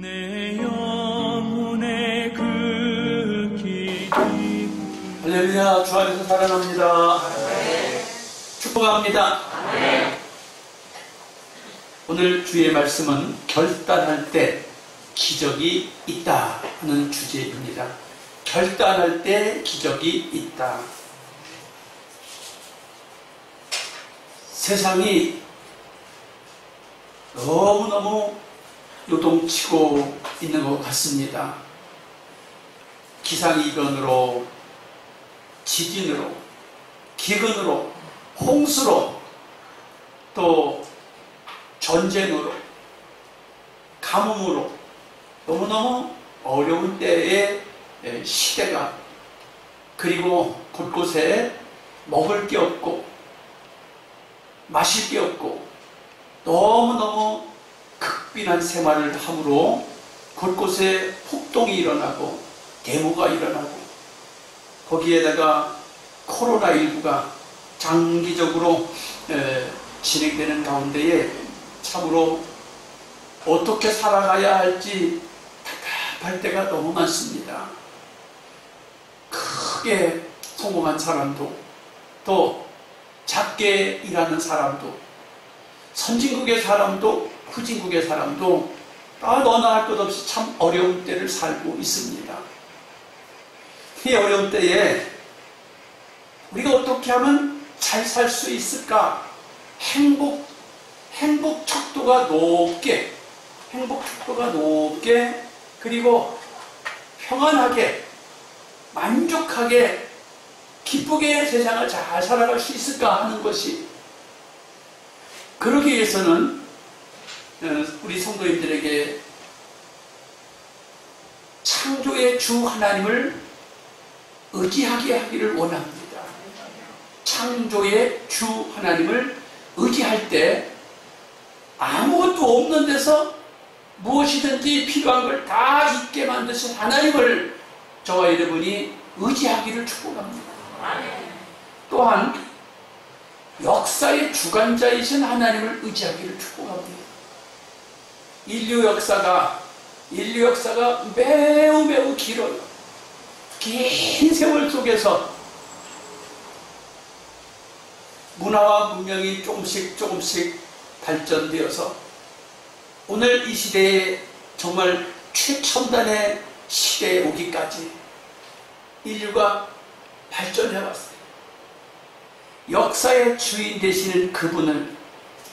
내 영혼의 그 기쁨. 할렐루야. 주 안에서 살아납니다. 축복합니다. 오늘 주의 말씀은 결단할 때 기적이 있다 하는 주제입니다. 결단할 때 기적이 있다. 세상이 너무너무 요동치고 있는 것 같습니다. 기상이변으로, 지진으로, 기근으로, 홍수로, 또 전쟁으로, 가뭄으로 너무너무 어려운 때의 시대가, 그리고 곳곳에 먹을 게 없고 마실 게 없고 너무너무 극빈한 생활을 함으로 곳곳에 폭동이 일어나고 데모가 일어나고, 거기에다가 코로나19가 장기적으로 진행되는 가운데에 참으로 어떻게 살아가야 할지 답답할 때가 너무 많습니다. 크게 성공한 사람도, 또 작게 일하는 사람도, 선진국의 사람도 후진국의 사람도 다 너나 할 것 없이 참 어려운 때를 살고 있습니다. 이 어려운 때에 우리가 어떻게 하면 잘 살 수 있을까? 행복 척도가 높게, 그리고 평안하게, 만족하게, 기쁘게 세상을 잘 살아갈 수 있을까 하는 것이, 그러기 위해서는 우리 성도님들에게 창조의 주 하나님을 의지하게 하기를 원합니다. 창조의 주 하나님을 의지할 때 아무것도 없는 데서 무엇이든지 필요한 걸 다 있게 만드신 하나님을 저와 여러분이 의지하기를 축복합니다. 또한 역사의 주관자이신 하나님을 의지하기를 축복합니다. 인류 역사가 매우 길어요. 긴 세월 속에서 문화와 문명이 조금씩 발전되어서 오늘 이 시대에 정말 최첨단의 시대에 오기까지 인류가 발전해왔어요. 역사의 주인 되시는 그분을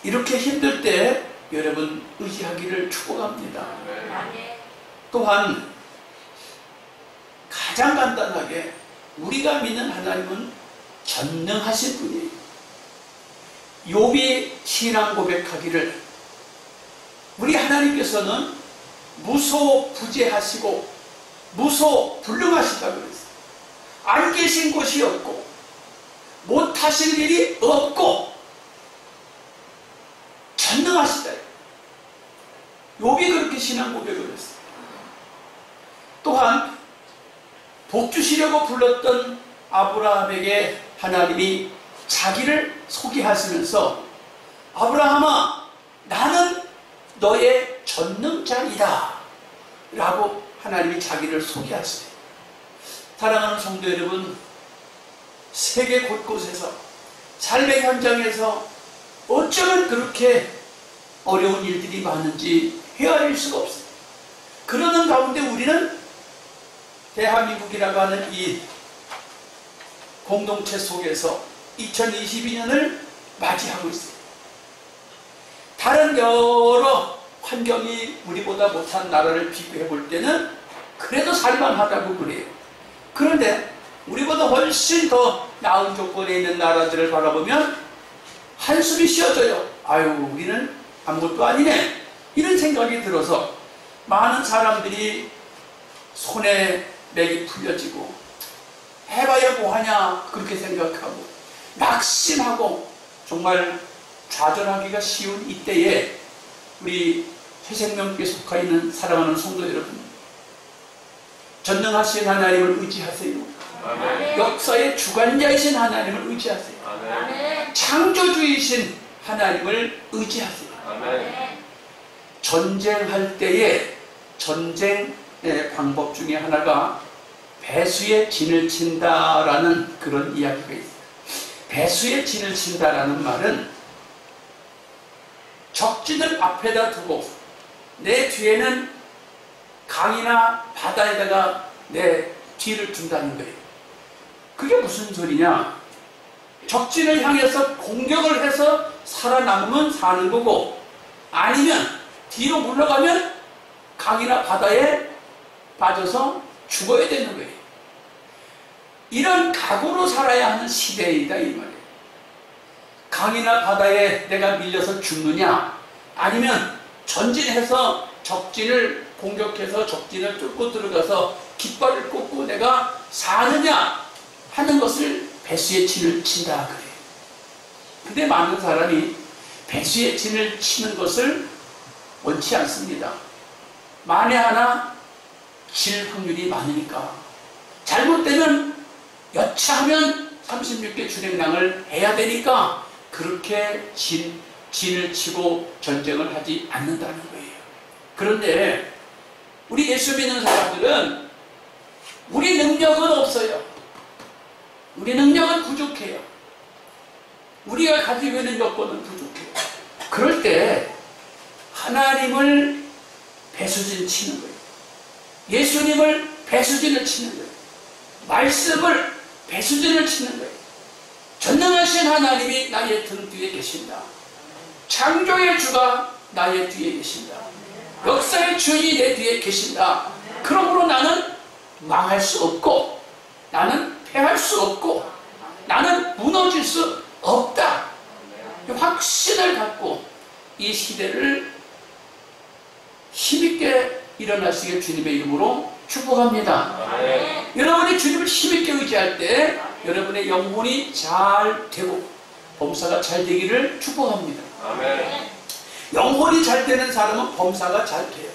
이렇게 힘들 때 여러분 의지하기를 축복합니다. 또한 가장 간단하게 우리가 믿는 하나님은 전능하신 분이에요. 욥이 신앙 고백하기를, 우리 하나님께서는 무소부재하시고 무소불능하시다고 그랬어요. 안 계신 곳이 없고 못하실 일이 없고 전능하시다. 욥이 그렇게 신앙 고백을 했어요. 또한 복 주시려고 불렀던 아브라함에게 하나님이 자기를 소개하시면서, 아브라함아, 나는 너의 전능자이다 라고 하나님이 자기를 소개하세요. 사랑하는 성도 여러분, 세계 곳곳에서, 삶의 현장에서 어쩌면 그렇게 어려운 일들이 많은지 헤아릴 수가 없어요. 그러는 가운데 우리는 대한민국이라고 하는 이 공동체 속에서 2022년을 맞이하고 있어요. 다른 여러 환경이 우리보다 못한 나라를 비교해 볼 때는 그래도 살만하다고 그래요. 그런데 우리보다 훨씬 더 나은 조건에 있는 나라들을 바라보면 한숨이 쉬어져요. 아유, 우리는 아무것도 아니네, 이런 생각이 들어서 많은 사람들이 손에 맥이 풀려지고 해봐야 뭐하냐 그렇게 생각하고 낙심하고 정말 좌절하기가 쉬운 이때에 우리 새생명교회 속해 있는 사랑하는 성도 여러분, 전능하신 하나님을 의지하세요. 아멘. 역사의 주관자이신 하나님을 의지하세요. 아멘. 창조주이신 하나님을 의지하세요. 아멘. 전쟁할 때에 전쟁의 방법 중에 하나가 배수의 진을 친다라는 그런 이야기가 있어요. 배수의 진을 친다라는 말은 적진을 앞에다 두고 내 뒤에는 강이나 바다에다가 내 뒤를 둔다는 거예요. 그게 무슨 소리냐? 적진을 향해서 공격을 해서 살아남으면 사는 거고, 아니면 뒤로 물러가면 강이나 바다에 빠져서 죽어야 되는 거예요. 이런 각오로 살아야 하는 시대이다 이 말이에요. 강이나 바다에 내가 밀려서 죽느냐, 아니면 전진해서 적진을 공격해서 적진을 뚫고 들어가서 깃발을 꽂고 내가 사느냐 하는 것을 배수의 진을 친다 그래요. 근데 많은 사람이 배수의 진을 치는 것을 원치 않습니다. 만에 하나 질 확률이 많으니까. 잘못되면 여차하면 36개 준행량을 해야 되니까 그렇게 진을 치고 전쟁을 하지 않는다는 거예요. 그런데 우리 예수 믿는 사람들은 우리 능력은 없어요. 우리 능력은 부족해요. 우리가 가지고 있는 여건은 부족해요. 그럴 때 하나님을 배수진 치는 거예요. 예수님을 배수진을 치는 거예요. 말씀을 배수진을 치는 거예요. 전능하신 하나님이 나의 등 뒤에 계신다. 창조의 주가 나의 뒤에 계신다. 역사의 주인이 내 뒤에 계신다. 그러므로 나는 망할 수 없고, 나는 패할 수 없고, 나는 무너질 수 없다. 확신을 갖고 이 시대를 힘있게 일어나시길 주님의 이름으로 축복합니다. 네. 여러분이 주님을 힘있게 의지할 때 여러분의 영혼이 잘 되고 범사가 잘 되기를 축복합니다. 아멘. 영혼이 잘 되는 사람은 범사가 잘 돼요.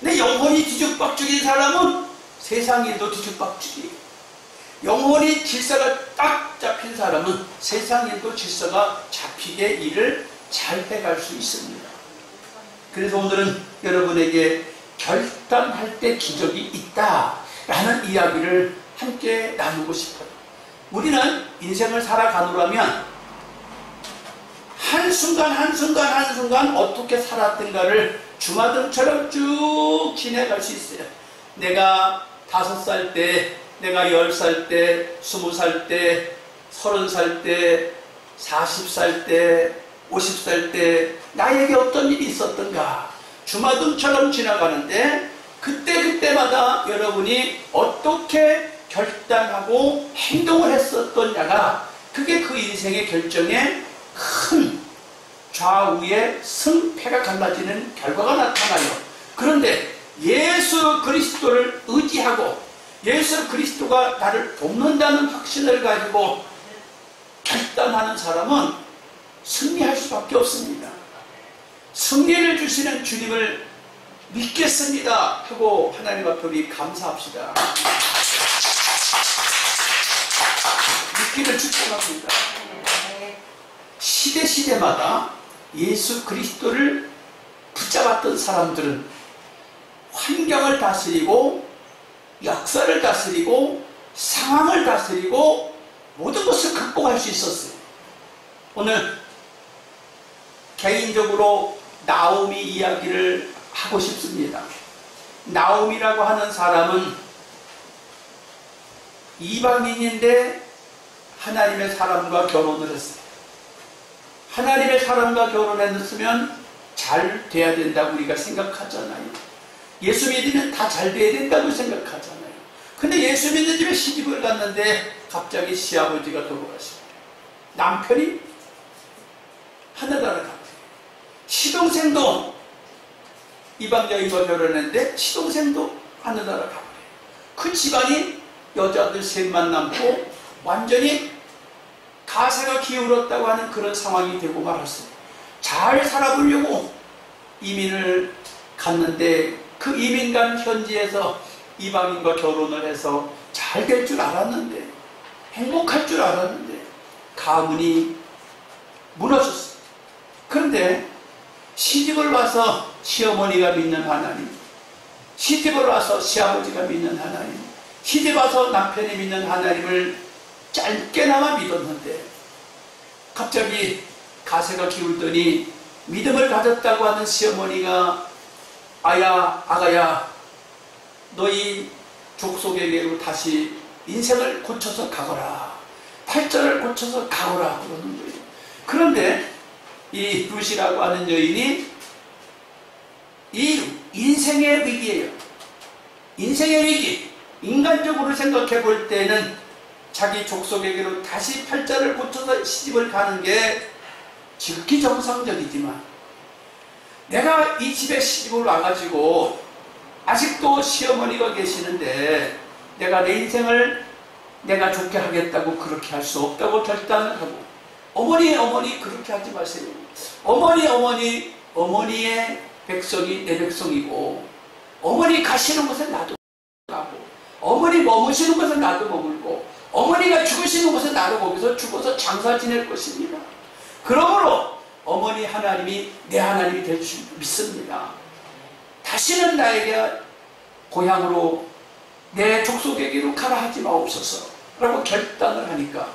근데 영혼이 뒤죽박죽인 사람은 세상 일도 뒤죽박죽이에요. 영혼이 질서가 딱 잡힌 사람은 세상 일도 질서가 잡히게 일을 잘 해갈 수 있습니다. 그래서 오늘은 여러분에게 결단할 때 기적이 있다라는 이야기를 함께 나누고 싶어요. 우리는 인생을 살아가노라면 한순간 한순간 한순간 어떻게 살았던가를 주마등처럼 쭉 지내갈 수 있어요. 내가 5살 때, 내가 10살 때, 20살 때, 30살 때, 40살 때, 50살 때 나에게 어떤 일이 있었던가 주마등처럼 지나가는데 그때마다 여러분이 어떻게 결단하고 행동을 했었던가가 그게 그 인생의 결정에 큰 좌우의 승패가 갈라지는 결과가 나타나요. 그런데 예수 그리스도를 의지하고 예수 그리스도가 나를 돕는다는 확신을 가지고 결단하는 사람은 승리할 수밖에 없습니다. 승리를 주시는 주님을 믿겠습니다 하고 하나님 앞에 우리 감사합시다. 믿기를 축복합니다. 시대마다 예수 그리스도를 붙잡았던 사람들은 환경을 다스리고 역사를 다스리고 상황을 다스리고 모든 것을 극복할 수 있었어요. 오늘 개인적으로 나오미 이야기를 하고 싶습니다. 나오미라고 하는 사람은 이방인인데 하나님의 사람과 결혼을 했어요. 하나님의 사람과 결혼했으면 잘 돼야 된다고 우리가 생각하잖아요. 예수 믿으면 다 잘 돼야 된다고 생각하잖아요. 근데 예수 믿는 집에 시집을 갔는데 갑자기 시아버지가 돌아가시고 남편이 하늘나라 가버려요. 시동생도 이방 여인과 결혼했는데 시동생도 하늘나라 가버려요. 그 집안이 여자들 셋만 남고 완전히 가세가 기울었다고 하는 그런 상황이 되고 말았어요. 잘 살아보려고 이민을 갔는데 그 이민 간 현지에서 이방인과 결혼을 해서 잘 될 줄 알았는데 행복할 줄 알았는데 가문이 무너졌어요. 그런데 시집을 와서 시어머니가 믿는 하나님, 시집을 와서 시아버지가 믿는 하나님, 시집 와서 남편이 믿는 하나님을 짧게나마 믿었는데 갑자기 가세가 기울더니 믿음을 가졌다고 하는 시어머니가 아야, 아가야, 너희 족속에게로 다시 인생을 고쳐서 가거라, 팔자를 고쳐서 가거라 그러는 거예요. 그런데 이 룻이라고 하는 여인이 이 인생의 위기예요. 인생의 위기. 인간적으로 생각해 볼 때는 자기 족속에게로 다시 팔자를 고쳐서 시집을 가는 게 지극히 정상적이지만, 내가 이 집에 시집을 와가지고 아직도 시어머니가 계시는데 내가 내 인생을 내가 좋게 하겠다고 그렇게 할 수 없다고 결단을 하고, 어머니 그렇게 하지 마세요. 어머니의 백성이 내 백성이고, 어머니 가시는 곳에 나도 가고, 어머니 머무시는 곳에 나도 머물고, 어머니가 죽으시는 곳에 나도 거기서 죽어서 장사 지낼 것입니다. 그러므로 어머니 하나님이 내 하나님이 될 줄 믿습니다. 다시는 나에게 고향으로 내 족속에게로 가라 하지 마옵소서 라고 결단을 하니까,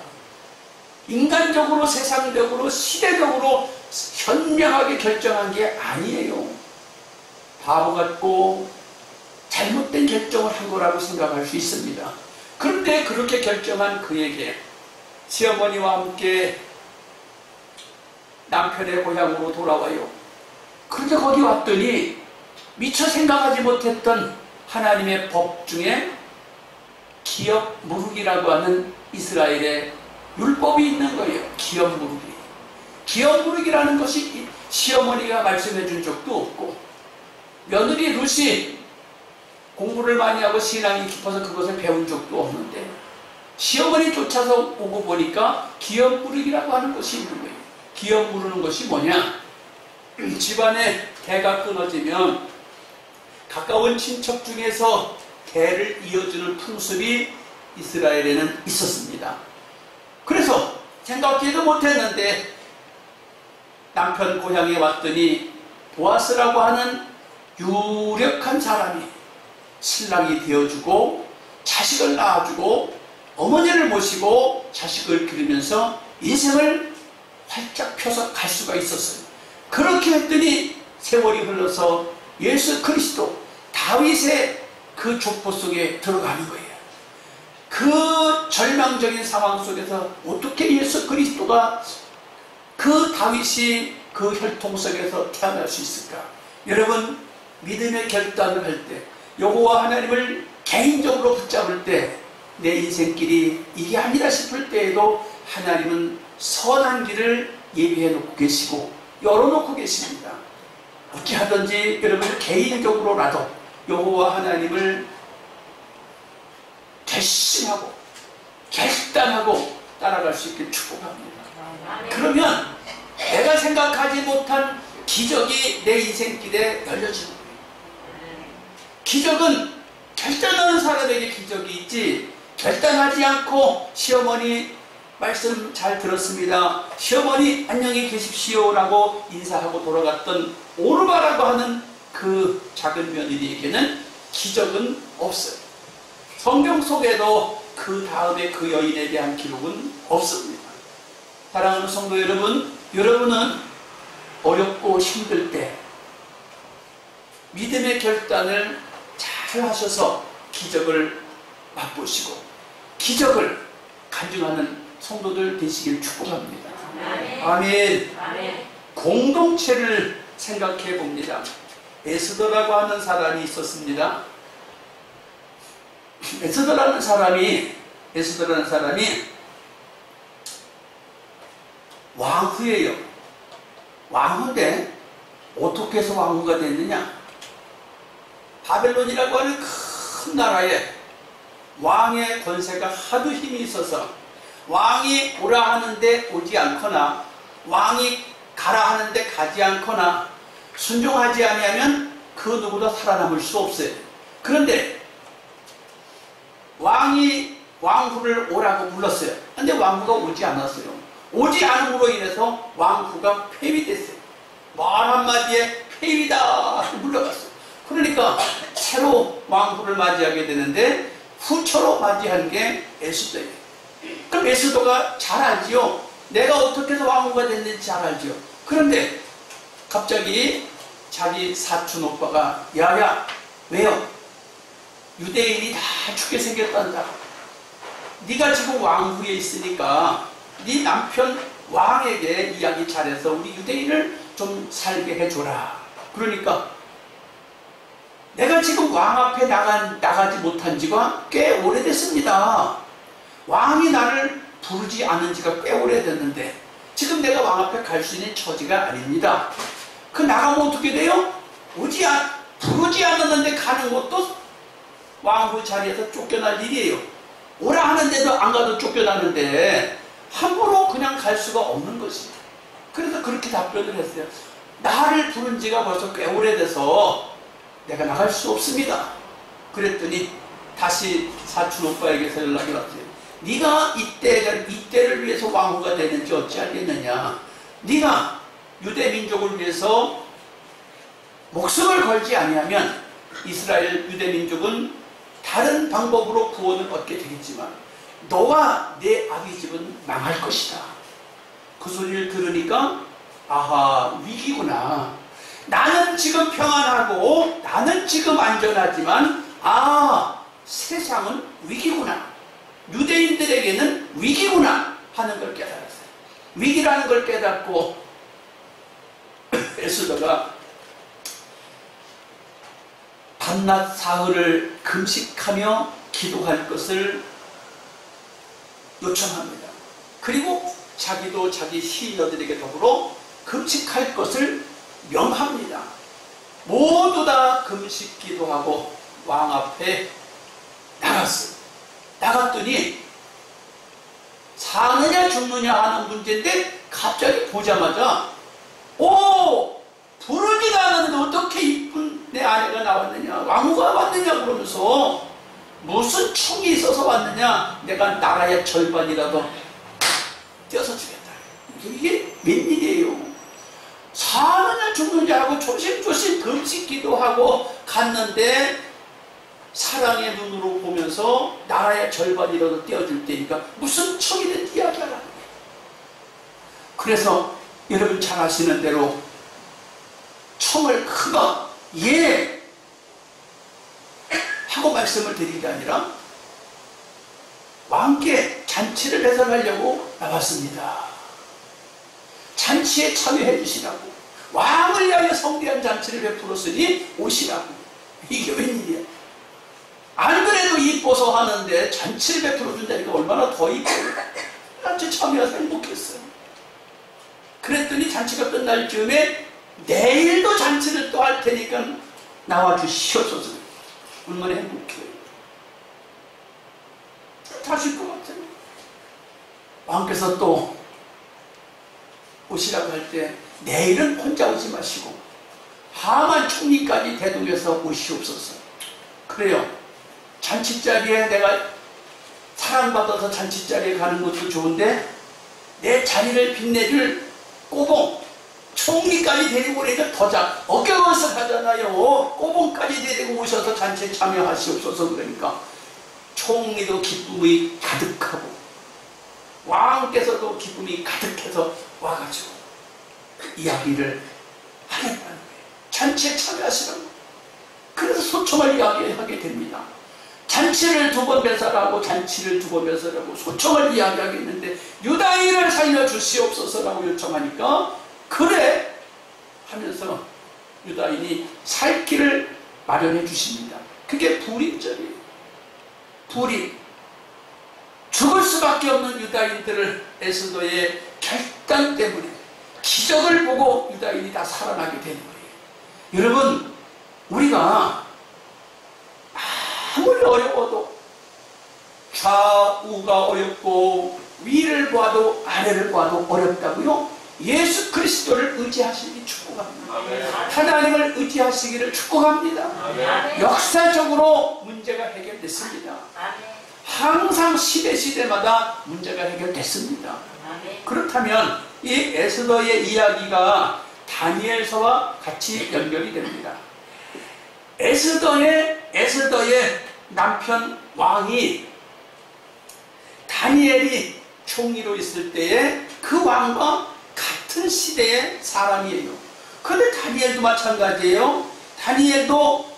인간적으로, 세상적으로, 시대적으로 현명하게 결정한 게 아니에요. 바보 같고 잘못된 결정을 한 거라고 생각할 수 있습니다. 그런데 그렇게 결정한 그에게 시어머니와 함께 남편의 고향으로 돌아와요. 그런데 거기 왔더니 미처 생각하지 못했던 하나님의 법 중에 기업 무르기라고 하는 이스라엘의 율법이 있는 거예요. 기업 무르기. 기업 무르기라는 것이 시어머니가 말씀해 준 적도 없고, 며느리 룻이 공부를 많이 하고 신앙이 깊어서 그것을 배운 적도 없는데, 시어머니 쫓아서 오고 보니까 기업 무르기라고 하는 것이 있는 거예요. 기업 무르는 것이 뭐냐? 집안에 대가 끊어지면 가까운 친척 중에서 대를 이어주는 풍습이 이스라엘에는 있었습니다. 그래서 생각지도 못했는데 남편 고향에 왔더니 보아스라고 하는 유력한 사람이 신랑이 되어주고 자식을 낳아주고 어머니를 모시고 자식을 기르면서 인생을 활짝 펴서 갈 수가 있었어요. 그렇게 했더니 세월이 흘러서 예수 그리스도, 다윗의 그 족보 속에 들어가는 거예요. 그 절망적인 상황 속에서 어떻게 예수 그리스도가 그 다윗이 그 혈통 속에서 태어날 수 있을까? 여러분, 믿음의 결단을 할 때, 여호와 하나님을 개인적으로 붙잡을 때, 내 인생길이 이게 아니라 싶을 때에도 하나님은 선한 길을 예비해 놓고 계시고 열어놓고 계십니다. 어찌 하든지 여러분 개인적으로라도 여호와 하나님을 결심하고 결단하고 따라갈 수 있게 축복합니다. 그러면 내가 생각하지 못한 기적이 내 인생길에 열려지는 거예요. 기적은 결단하는 사람에게 기적이 있지, 결단하지 않고 시어머니 말씀 잘 들었습니다, 시어머니 안녕히 계십시오 라고 인사하고 돌아갔던 오르바라고 하는 그 작은 며느리에게는 기적은 없어요. 성경 속에도 그 다음에 그 여인에 대한 기록은 없습니다. 사랑하는 성도 여러분, 여러분은 어렵고 힘들 때 믿음의 결단을 잘 하셔서 기적을 맛보시고 기적을 간증하는 성도들 되시길 축복합니다. 아멘. 공동체를 생각해 봅니다. 에스더라고 하는 사람이 있었습니다. 에스더라는 사람이 왕후예요. 왕후인데 어떻게 해서 왕후가 됐느냐? 바벨론이라고 하는 큰 나라에 왕의 권세가 하도 힘이 있어서 왕이 오라 하는데 오지 않거나 왕이 가라 하는데 가지 않거나 순종하지 아니하면 그 누구도 살아남을 수 없어요. 그런데 왕이 왕후를 오라고 불렀어요. 근데 왕후가 오지 않았어요. 오지 않음으로 인해서 왕후가 폐위됐어요. 말 한마디에 폐위다 물러갔어요. 그러니까 새로 바로 왕후를 맞이하게 되는데 후처로 맞이한 게 에스더예요. 그럼 에스더가 잘 알지요. 내가 어떻게 해서 왕후가 됐는지 잘 알지요. 그런데 갑자기 자기 사촌 오빠가 야야 왜요? 유대인이 다 죽게 생겼단다. 네가 지금 왕후에 있으니까 네 남편 왕에게 이야기 잘해서 우리 유대인을 좀 살게 해줘라. 그러니까 내가 지금 왕 앞에 나가지 못한 지가 꽤 오래됐습니다. 왕이 나를 부르지 않은 지가 꽤 오래됐는데 지금 내가 왕 앞에 갈 수 있는 처지가 아닙니다. 그 나가면 어떻게 돼요? 부르지 않았는데 가는 것도 왕후 자리에서 쫓겨날 일이에요. 오라 하는데도 안 가도 쫓겨나는데 함부로 그냥 갈 수가 없는 것입니다. 그래서 그렇게 답변을 했어요. 나를 부른 지가 벌써 꽤 오래돼서 내가 나갈 수 없습니다. 그랬더니 다시 사촌 오빠에게서 연락이 왔어요. 네가 이때를 위해서 왕후가 되는지 어찌 알겠느냐. 네가 유대 민족을 위해서 목숨을 걸지 아니하면 이스라엘 유대 민족은 다른 방법으로 구원을 얻게 되겠지만 너와 내 아비 집은 망할 것이다. 그 소리를 들으니까 아하 위기구나. 나는 지금 평안하고 나는 지금 안전하지만 세상은 위기구나. 유대인들에게는 위기구나 하는 걸 깨달았어요. 위기라는 걸 깨닫고 에스더가 밤낮 사흘을 금식하며 기도할 것을 요청합니다. 그리고 자기도 자기 시인어들에게 더불어 금식할 것을 명합니다. 모두 다 금식 기도하고 왕 앞에 나갔어요. 나갔더니 사느냐 죽느냐 하는 문제인데 갑자기 보자마자 부르지도 않았는데 어떻게 이쁜 내 아내가 나왔느냐, 왕후가 왔느냐 그러면서 무슨 충이 있어서 왔느냐, 내가 나라의 절반이라도 떼어서 주겠다. 이게 웬일이에요. 사느냐 죽느냐 하고 조심조심 금식 기도하고 갔는데 사랑의 눈으로 보면서 나라의 절반이라도 떼어줄 테니까 무슨 청이든 이야기하라는 거예요. 그래서 여러분 잘 아시는 대로 청을 크가 예 하고 말씀을 드린 게 아니라 왕께 잔치를 해설하려고 나왔습니다. 잔치에 참여해 주시라고, 왕을 위하여 성대한 잔치를 베풀었으니 오시라고. 이게 웬일이야. 안 그래도 이뻐서 하는데 잔치를 베풀어 준다니까 얼마나 더 이뻐요. 잔치 참여해서 행복했어요. 그랬더니 잔치가 끝날 즈음에 내일도 잔치를 또 할 테니까 나와 주시옵소서. 얼마나 행복해요. 다실 것 같아요. 왕께서 또 오시라고 할 때 내일은 혼자 오지 마시고 하만 총리까지 대동해서 오시옵소서. 그래요. 잔치자리에 내가 사랑받아서 잔치자리에 가는 것도 좋은데 내 자리를 빛내줄 꼬봉 총리까지 데리고 오니까 더 어깨건설 하잖아요. 꼬봉까지 데리고 오셔서 잔치에 참여하시옵소서. 그러니까 총리도 기쁨이 가득하고 왕께서도 기쁨이 가득해서 와가지고 이야기를 하겠다는 거예요. 잔치에 참여하시라고. 그래서 소청을 이야기하게 됩니다. 잔치를 두 번 배설하고 잔치를 두 번 배설하고 소청을 이야기하겠는데 유다인을 살려주시옵소서라고 요청하니까 그래 하면서 유다인이 살 길을 마련해 주십니다. 그게 불임절이에요. 불임. 죽을 수밖에 없는 유다인들을 에스더의 결단 때문에 기적을 보고 유다인이 다 살아나게 되는 거예요. 여러분, 우리가 아무리 어려워도 좌우가 어렵고 위를 봐도 아래를 봐도 어렵다고요? 예수 그리스도를 의지하시기 축복합니다. 하나님을 의지하시기를 축복합니다. 역사적으로 문제가 해결됐습니다. 항상 시대마다 문제가 해결됐습니다. 그렇다면 이 에스더의 이야기가 다니엘서와 같이 연결이 됩니다. 에스더의 에스더의 남편 왕이 다니엘이 총리로 있을 때에 그 왕과 같은 시대의 사람이에요. 그런데 다니엘도 마찬가지예요. 다니엘도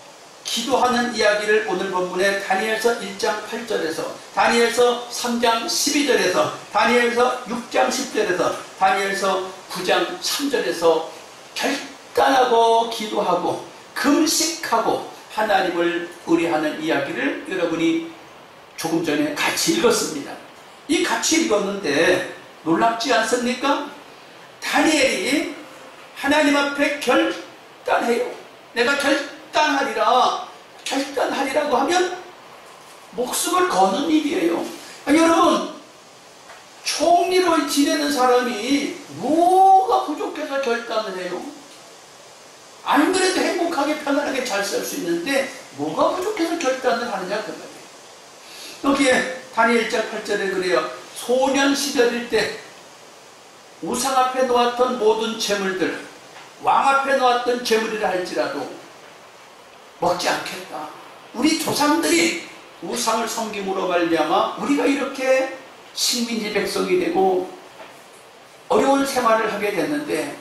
기도하는 이야기를 오늘 본문에 다니엘서 1장 8절에서, 다니엘서 3장 12절에서, 다니엘서 6장 10절에서, 다니엘서 9장 3절에서 결단하고 기도하고 금식하고 하나님을 의뢰하는 이야기를 여러분이 조금 전에 같이 읽었습니다. 이 같이 읽었는데 놀랍지 않습니까? 다니엘이 하나님 앞에 결단해요. 내가 결단하리라고 하면 목숨을 거는 일이에요. 여러분, 총리로 지내는 사람이 뭐가 부족해서 결단을 해요? 안 그래도 행복하게 편안하게 잘 살 수 있는데 뭐가 부족해서 결단을 하느냐 그 말이에요. 여기에 다니엘 1장 8절에 그래요. 소년 시절일 때 우상 앞에 놓았던 모든 재물들, 왕 앞에 놓았던 재물이라 할지라도 먹지 않겠다. 우리 조상들이 우상을 섬김으로 말미암아 우리가 이렇게 식민지 백성이 되고 어려운 생활을 하게 됐는데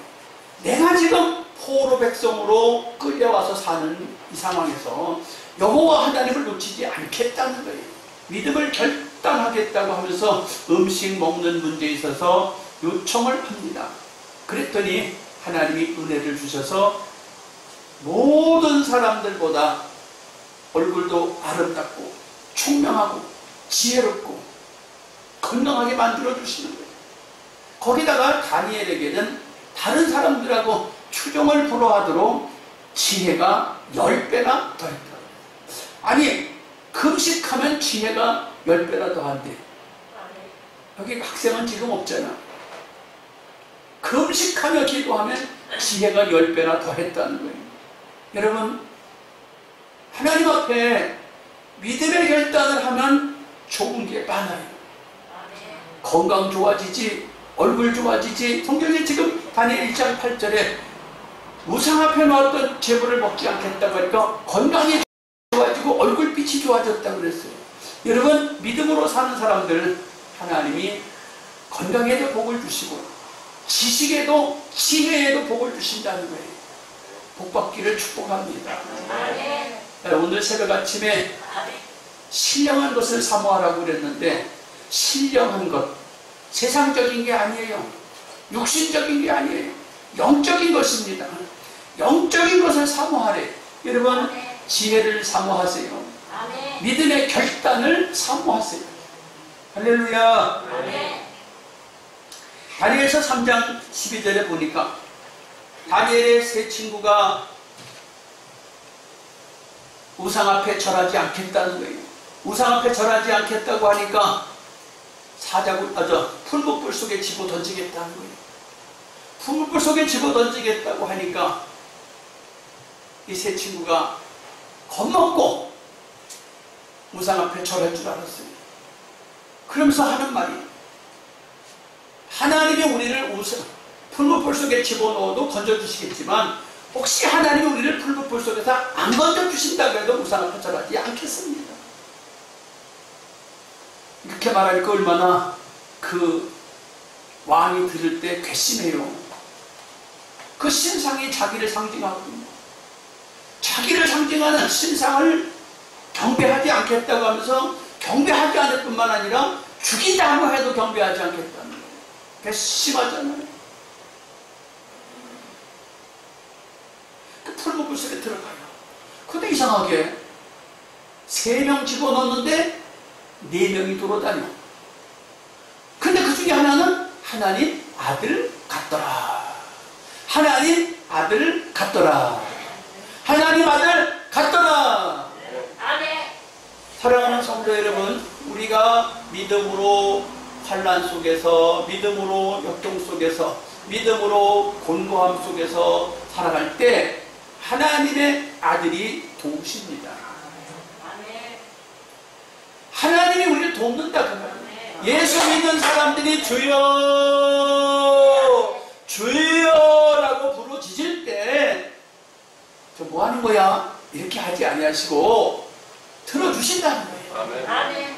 내가 지금 포로 백성으로 끌려와서 사는 이 상황에서 여호와 하나님을 놓치지 않겠다는 거예요. 믿음을 결단하겠다고 하면서 음식 먹는 문제에 있어서 요청을 합니다. 그랬더니 하나님이 은혜를 주셔서 모든 사람들보다 얼굴도 아름답고 총명하고 지혜롭고 건강하게 만들어 주시는 거예요. 거기다가 다니엘에게는 다른 사람들하고 추종을 불허하도록 지혜가 10배나 더했다. 아니, 금식하면 지혜가 10배나 더한대. 여기 학생은 지금 없잖아. 금식하며 기도하면 지혜가 10배나 더했다는 거예요. 여러분, 하나님 앞에 믿음의 결단을 하면 좋은 게 많아요. 건강 좋아지지, 얼굴 좋아지지. 성경에 지금 다니엘 1장 8절에 우상 앞에 놓았던 재물을 먹지 않겠다고 하니까 건강이 좋아지고 얼굴빛이 좋아졌다고 그랬어요. 여러분, 믿음으로 사는 사람들 하나님이 건강에도 복을 주시고 지식에도 지혜에도 복을 주신다는 거예요. 복받기를 축복합니다. 오늘 새벽 아침에 신령한 것을 사모하라고 그랬는데 신령한 것, 세상적인 게 아니에요. 육신적인 게 아니에요. 영적인 것입니다. 영적인 것을 사모하래. 여러분, 지혜를 사모하세요. 믿음의 결단을 사모하세요. 할렐루야. 다니엘서 3장 12절에 보니까 다니엘의 세 친구가 우상 앞에 절하지 않겠다는 거예요. 우상 앞에 절하지 않겠다고 하니까 풀무불 속에 집어 던지겠다는 거예요. 풀무불 속에 집어 던지겠다고 하니까 이 세 친구가 겁먹고 우상 앞에 절할 줄 알았어요. 그러면서 하는 말이, 하나님이 우리를 풀무불 속에 집어넣어도 건져주시겠지만 혹시 하나님이 우리를 풀무불 속에서 안 건져주신다고 해도 우상 앞에 절하지 않겠습니다. 이렇게 말하니까 얼마나 그 왕이 들을 때 괘씸해요. 그 신상이 자기를 상징하거든요. 자기를 상징하는 신상을 경배하지 않겠다고 하면서 경배하지 않을 뿐만 아니라 죽인다고 해도 경배하지 않겠다는 거예요. 괘씸하잖아요. 그 풀무불 속에 들어가요. 근데 이상하게 3명 집어넣었는데 4명이 돌아다녀. 근데 그 중에 하나는 하나님 아들 같더라. 하나님 아들 같더라. 하나님 아들 같더라. 사랑하는 성도 여러분, 우리가 믿음으로 환난 속에서, 믿음으로 역경 속에서, 믿음으로 곤고함 속에서 살아갈 때 하나님의 아들이 도우십니다. 하나님이 우리를 돕는다 그 말이에요. 예수 믿는 사람들이 주여 주여 라고 부르짖을 때 저 뭐 하는 거야? 이렇게 하지 아니하시고 들어주신다는 거예요. 아멘.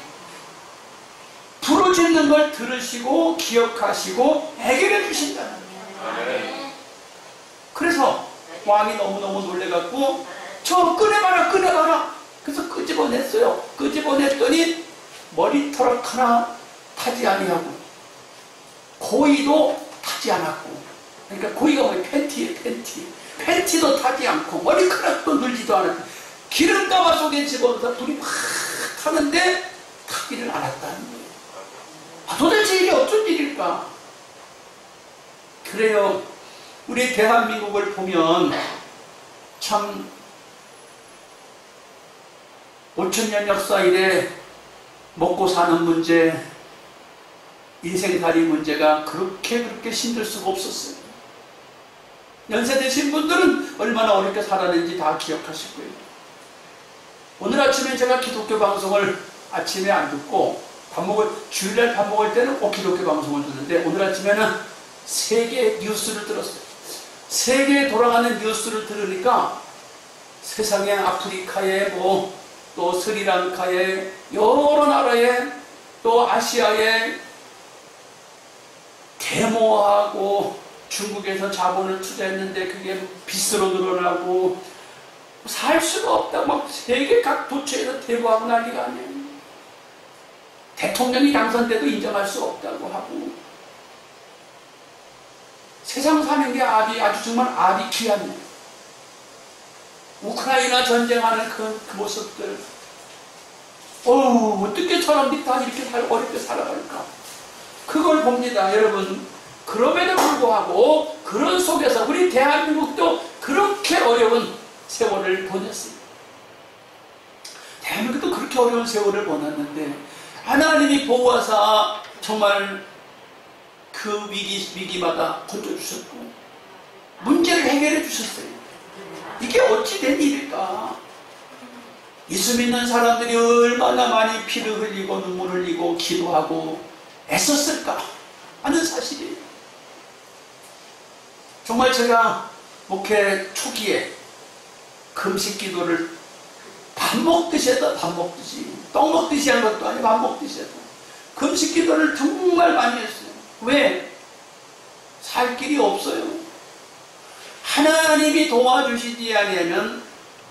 부르짖는 걸 들으시고 기억하시고 해결해 주신다는 거예요. 그래서 왕이 너무너무 놀래갖고 저 꺼내봐라. 그래서 끄집어냈어요. 끄집어냈더니 머리털 하나 타지 아니하고 고이도 타지 않았고, 그러니까 고이가 뭐예요? 팬티예요. 팬티도 타지 않고 머리카락도 늘지도 않았고 기름가마 속에 집어넣어서 불이 막 타는데 타지를 않았다는 거예요. 도대체 이게 어쩐 일일까? 그래요. 우리 대한민국을 보면 참 5천년 역사 이래 먹고 사는 문제, 인생살이 문제가 그렇게 힘들 수가 없었어요. 연세 드신 분들은 얼마나 어렵게 살았는지 다 기억하실 거예요. 오늘 아침에 제가 기독교 방송을 아침에 안 듣고 주일날 밥 먹을 때는 꼭 기독교 방송을 듣는데 오늘 아침에는 세계 뉴스를 들었어요. 세계에 돌아가는 뉴스를 들으니까 세상에 아프리카에 또 스리랑카에 여러 나라에 또 아시아에 데모하고 중국에서 자본을 투자했는데 그게 빚으로 늘어나고 살 수가 없다. 막 세계 각 도처에서 데모하고 난리가 아니에요. 대통령이 당선돼도 인정할 수 없다고 하고 세상 사는 게 아주 정말 압이 귀합니다. 우크라이나 전쟁하는 그 모습들, 어떻게 사람들이 다 이렇게 어렵게 살아갈까? 그걸 봅니다, 여러분. 그럼에도 불구하고 그런 속에서 우리 대한민국도 그렇게 어려운 세월을 보냈습니다. 대한민국도 그렇게 어려운 세월을 보냈는데 하나님이 보호하사 정말 그 위기마다 건져주셨고 문제를 해결해 주셨어요. 이게 어찌 된 일일까? 예수 믿는 사람들이 얼마나 많이 피를 흘리고 눈물을 흘리고 기도하고 애썼을까 하는 사실이에요. 정말 제가 목회 초기에 금식 기도를 밥 먹듯이 했다. 밥 먹듯이. 떡 먹듯이 한 것도 아니고 밥 먹듯이 했다. 금식 기도를 정말 많이 했어요. 왜? 살 길이 없어요. 하나님이 도와주시지 아니하면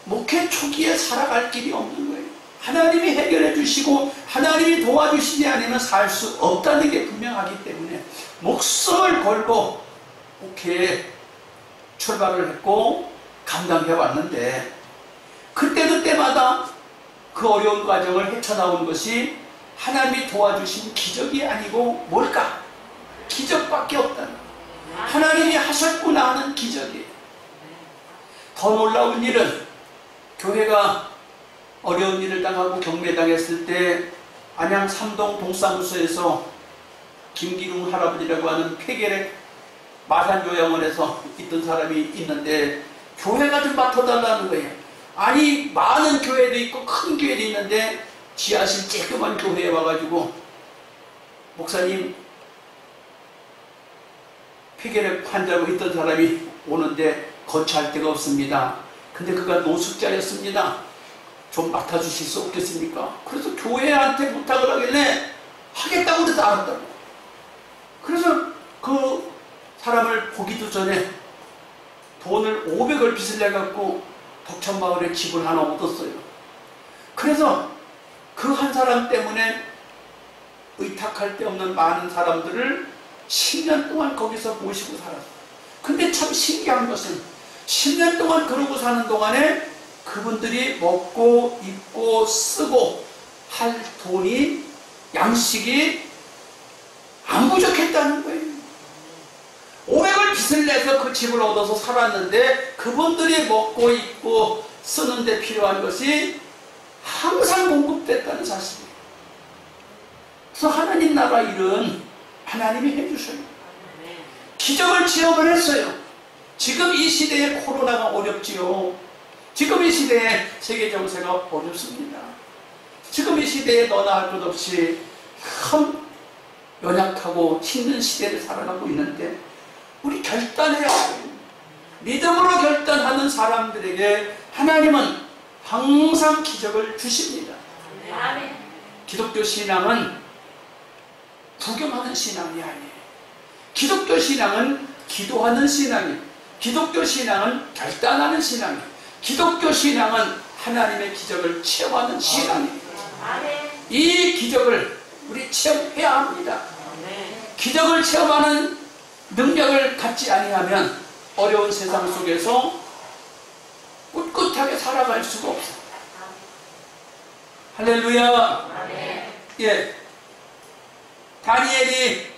목회 초기에 살아갈 길이 없는 거예요. 하나님이 해결해 주시고 하나님이 도와주시지 않으면 살 수 없다는 게 분명하기 때문에 목숨을 걸고 목회에 출발을 했고 감당해 왔는데 그때마다 그 어려운 과정을 헤쳐나온 것이 하나님이 도와주신 기적이 아니고 뭘까? 기적밖에 없다는 거예요. 하나님이 하셨구나 하는 기적이에요. 더 놀라운 일은 교회가 어려운 일을 당하고 경매당했을 때 안양 삼동 동사무소에서 김기웅 할아버지라고 하는 폐결핵 마산요양원에서 있던 사람이 있는데 교회가 좀 맡아달라는 거예요. 아니 많은 교회도 있고 큰 교회도 있는데 지하실 쬐끄만 교회에 와가지고 목사님 폐결핵 환자로 있던 사람이 오는데 거처할 데가 없습니다. 근데 그가 노숙자였습니다. 좀 맡아주실 수 없겠습니까? 그래서 교회한테 부탁을 하길래 하겠다고 그래서 알았다고. 그래서 그 사람을 보기도 전에 돈을 500을 빚을 내갖고 덕천마을에 집을 하나 얻었어요. 그래서 그 한 사람 때문에 의탁할 데 없는 많은 사람들을 10년 동안 거기서 모시고 살았어요. 근데 참 신기한 것은 10년 동안 그러고 사는 동안에 그분들이 먹고 입고 쓰고 할 돈이 양식이 안 부족했다는 거예요. 500을 빚을 내서 그 집을 얻어서 살았는데 그분들이 먹고 입고 쓰는데 필요한 것이 항상 공급됐다는 사실이에요. 그래서 하나님 나라 일은 하나님이 해주셔요. 기적을 체험을 했어요. 지금 이 시대에 코로나가 어렵지요. 지금 이 시대에 세계 정세가 어렵습니다. 지금 이 시대에 너나 할 것 없이 참 연약하고 힘든 시대를 살아가고 있는데 우리 결단해야 해요. 믿음으로 결단하는 사람들에게 하나님은 항상 기적을 주십니다. 아멘. 기독교 신앙은 구경하는 신앙이 아니에요. 기독교 신앙은 기도하는 신앙이에요. 기독교 신앙은 결단하는 신앙이에요. 기독교 신앙은 하나님의 기적을 체험하는 신앙이에요. 아멘. 이 기적을 우리 체험해야 합니다. 기적을 체험하는 능력을 갖지 아니하면 어려운 세상 속에서 꿋꿋하게 살아갈 수가 없어요. 할렐루야. 아멘. 예. 다니엘이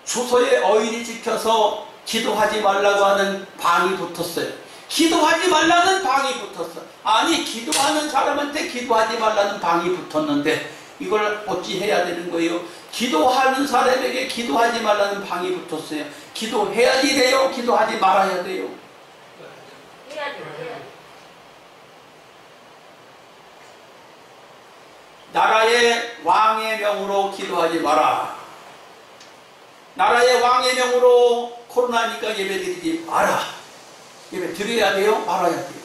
수소의 어인이 지켜서 기도하지 말라고 하는 방이 붙었어요. 기도하지 말라는 방이 붙었어. 아니, 기도하는 사람한테 기도하지 말라는 방이 붙었는데 이걸 어찌 해야 되는 거예요? 기도하는 사람에게 기도하지 말라는 방이 붙었어요. 기도해야지 돼요? 기도하지 말아야 돼요? 해야지. 나라의 왕의 명으로 기도하지 마라. 나라의 왕의 명으로 코로나니까 예배드리지 마라. 예배 드려야 돼요? 말아야 돼요?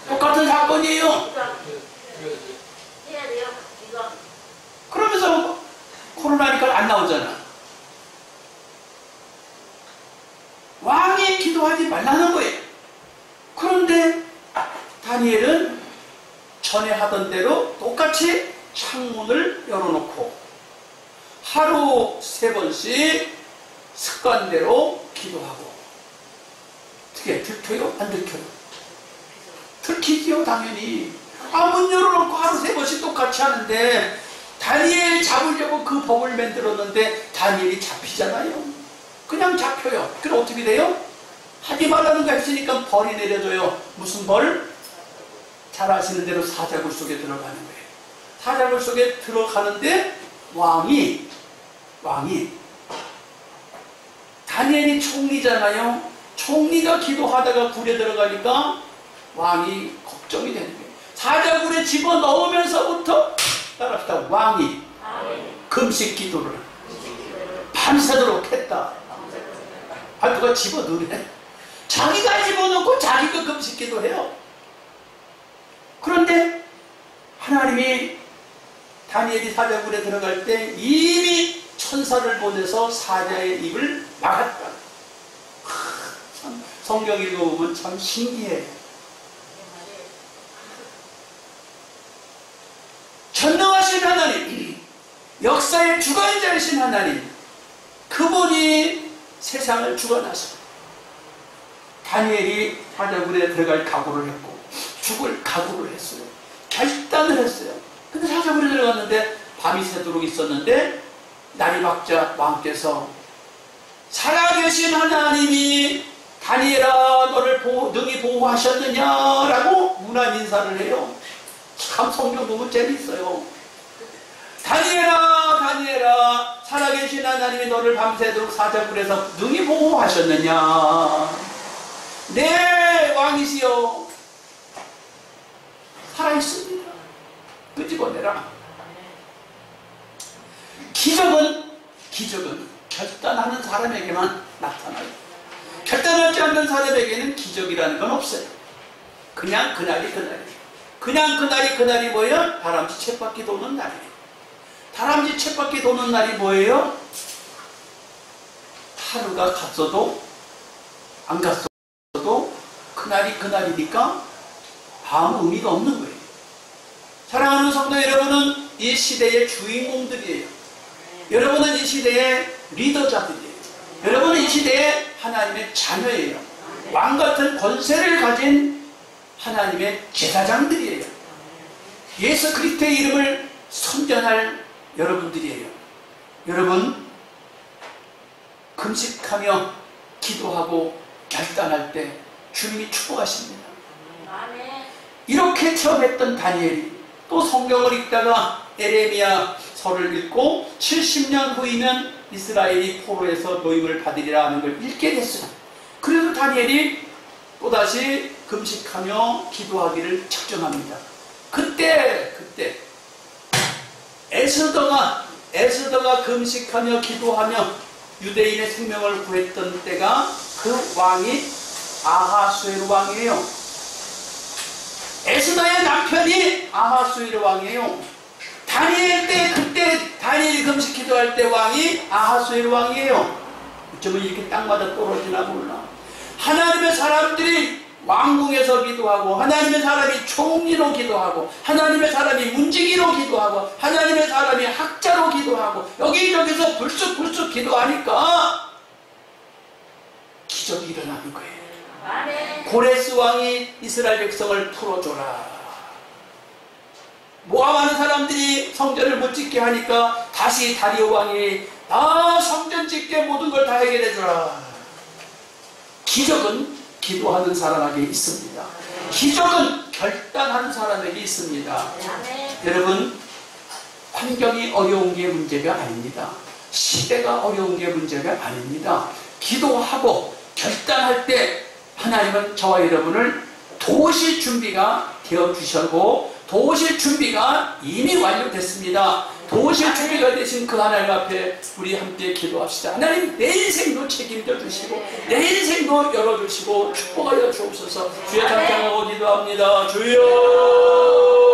똑같은 사건이에요. 해야 돼요. 이거. 그러면서 코로나니까 안 나오잖아. 왕이 기도하지 말라는 거예요. 그런데 다니엘은 전에 하던 대로 똑같이 창문을 열어놓고 하루 3번씩 습관대로 기도하고. 어떻게 들켜요? 안 들켜요? 들키지요, 당연히. 문 열어놓고 하루 3번씩 똑같이 하는데 다니엘 잡으려고 그 법을 만들었는데 다니엘이 잡히잖아요. 그냥 잡혀요. 그럼 어떻게 돼요? 하지 말라는 거 했으니까 벌이 내려져요. 무슨 벌? 잘 아시는 대로 사자굴 속에 들어가는 거예요. 사자굴 속에 들어가는데 왕이 다니엘이 총리잖아요. 총리가 기도하다가 굴에 들어가니까 왕이 걱정이 되는 거예요. 사자굴에 집어넣으면서부터 따라합시다. 왕이 금식 기도를 밤새도록 했다. 누가 집어넣으래? 자기가 집어넣고 자기가 금식 기도해요. 그런데 하나님이 다니엘이 사자굴에 들어갈 때 이미 천사를 보내서 사자의 입을 막았다. 참 성경 읽어보면 참 신기해요. 전능하신 하나님, 역사의 주관자이신 하나님, 그분이 세상을 주관하셔. 다니엘이 사자굴에 들어갈 각오를 했고 죽을 각오를 했어요. 결단을 했어요. 근데 사자굴에 들어갔는데 밤이 새도록 있었는데 날이 밝자 왕께서 살아계신 하나님이 다니엘아 너를 능히 보호하셨느냐라고 문안 인사를 해요. 참 성경 보면 재밌어요. 다니엘아 살아계신 하나님이 너를 밤새도록 사자굴에서 능히 보호하셨느냐. 네 왕이시여 살아있습니다. 끄집어내라. 기적은 결단하는 사람에게만 나타나요. 결단하지 않는 사람에게는 기적이라는 건 없어요. 그냥 그날이 뭐예요? 다람쥐 쳇바퀴 도는 날이에요. 다람쥐 쳇바퀴 도는 날이 뭐예요? 하루가 갔어도 안 갔어도 그날이니까 아무 의미가 없는 거예요. 사랑하는 성도 여러분은 이 시대의 주인공들이에요. 여러분은 이 시대의 리더자들이에요. 여러분은 이 시대의 하나님의 자녀예요. 왕같은 권세를 가진 하나님의 제사장들이에요. 예수 그리스도의 이름을 선전할 여러분들이에요. 여러분 금식하며 기도하고 결단할 때 주님이 축복하십니다. 이렇게 체험했던 다니엘이 또 성경을 읽다가 에레미야 서를 읽고 70년 후이면 이스라엘이 포로에서 노임을 받으리라 하는 걸 읽게 됐어요. 그래서 다니엘이 또다시 금식하며 기도하기를 작정합니다. 그때 에스더가 금식하며 기도하며 유대인의 생명을 구했던 때가 그 왕이 아하수에로 왕이에요. 에스더의 남편이 아하수에로 왕이에요. 다니엘 때, 그때 다니엘이 금식 기도할 때 왕이 아하수에로 왕이에요. 어쩌면 이렇게 땅마다 떨어지나 몰라. 하나님의 사람들이 왕궁에서 기도하고, 하나님의 사람이 총리로 기도하고, 하나님의 사람이 문지기로 기도하고, 하나님의 사람이 학자로 기도하고, 여기저기서 불쑥불쑥 기도하니까 기적이 일어나는 거예요. 아멘. 고레스 왕이 이스라엘 백성을 풀어줘라. 모함하는 사람들이 성전을 못 짓게 하니까 다시 다리오 왕이 다 성전 짓게 모든 걸 다 해결해줘라. 기적은 기도하는 사람에게 있습니다. 기적은 결단하는 사람에게 있습니다. 아멘. 여러분, 환경이 어려운 게 문제가 아닙니다. 시대가 어려운 게 문제가 아닙니다. 기도하고 결단할 때 하나님은 저와 여러분을 도우실 준비가 되어주셨고, 도우실 준비가 이미 완료됐습니다. 도우실 준비가 되신 그 하나님 앞에 우리 함께 기도합시다. 하나님, 내 인생도 책임져 주시고 내 인생도 열어주시고 축복하여 주옵소서. 주의 잠깐하고 기도합니다. 주여.